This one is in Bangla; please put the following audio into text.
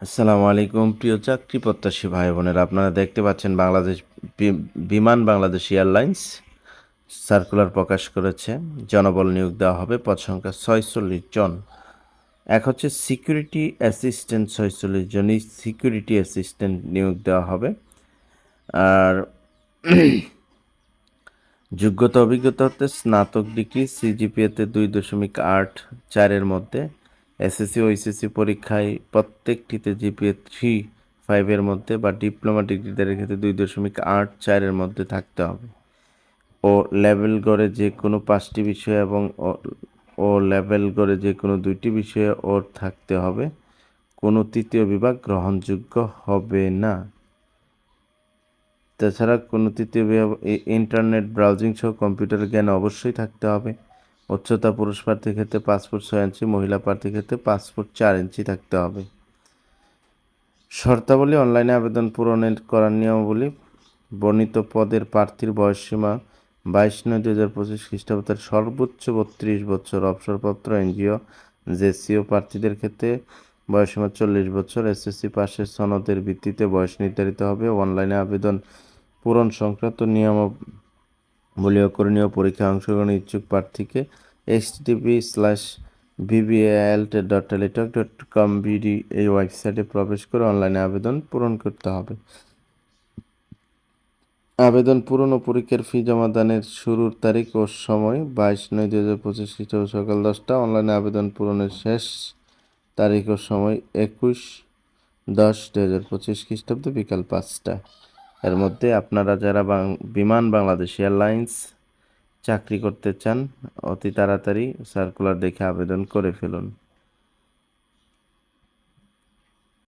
আসসালামু আলাইকুম প্রিয় চাকরি প্রত্যাশী ভাই বোনেরা, আপনারা দেখতে পাচ্ছেন বিমান বাংলাদেশ এয়ারলাইন্স সার্কুলার প্রকাশ করেছে। জনবল নিয়োগ দেওয়া হবে, পদ সংখ্যা 46 জন। এক হচ্ছে সিকিউরিটি অ্যাসিস্ট্যান্ট, 46 জনই সিকিউরিটি অ্যাসিস্ট্যান্ট নিয়োগ দেওয়া হবে। আর যোগ্যতা অভিজ্ঞতা হতে স্নাতক ডিগ্রি, সিজিপিএতে 2.84-এর মধ্যে, এসএসসি ও এইচএসসি পরীক্ষায় প্রত্যেকটিতে জিপিএ 3.5-এর মধ্যে বা ডিপ্লোমা ডিগ্রিদারের ক্ষেত্রে 2.84-এর মধ্যে থাকতে হবে। ও লেভেল গড়ে যে কোনো 5টি বিষয় এবং ও লেভেল গড়ে যে কোনো 2টি বিষয়ে ওর থাকতে হবে। কোনো তৃতীয় বিভাগ গ্রহণযোগ্য হবে না। তাছাড়া কোনো তৃতীয় বিভাগ ইন্টারনেট ব্রাউজিং সহ কম্পিউটার জ্ঞান অবশ্যই থাকতে হবে। উচ্চতা পুরুষ প্রার্থীর ক্ষেত্রে 5 ফুট 6 ইঞ্চি, মহিলা প্রার্থীর ক্ষেত্রে 5 ফুট 4 ইঞ্চি থাকতে হবে। শর্তাবলী অনলাইনে আবেদন পূরণের করার নিয়মাবলী। বর্ণিত পদের প্রার্থীর বয়সসীমা 22/9/2025 খ্রিস্টাব্দ, সর্বোচ্চ 32 বছর। অবসরপ্রাপ্ত এনজিও জেসিও প্রার্থীদের ক্ষেত্রে বয়সসীমা 40 বছর। এসএসসি পাশের সনদের ভিত্তিতে বয়স নির্ধারিত হবে। অনলাইনে আবেদন পূরণ সংক্রান্ত নিয়মাবলী ও করণীয় পরীক্ষায় অংশগ্রহণের ইচ্ছুক প্রার্থীকে http://bbalt.teletalk.com/bd এই ওয়েবসাইটে প্রবেশ করে অনলাইনে আবেদন পূরণ করতে হবে। আবেদন পূরণ ও পরীক্ষার ফি জমা দানের শুরুর তারিখ ও সময় 22/9/2025 খ্রিস্টাব্দ সকাল 10টা। অনলাইনে আবেদন পূরণের শেষ তারিখ ও সময় 21/10/2025 খ্রিস্টাব্দ বিকাল 5টা। এর মধ্যে আপনারা যারা বিমান বাংলাদেশ এয়ারলাইন্স চাকরি করতে চান, অতি তাড়াতাড়ি সার্কুলার দেখে আবেদন করে ফেলুন।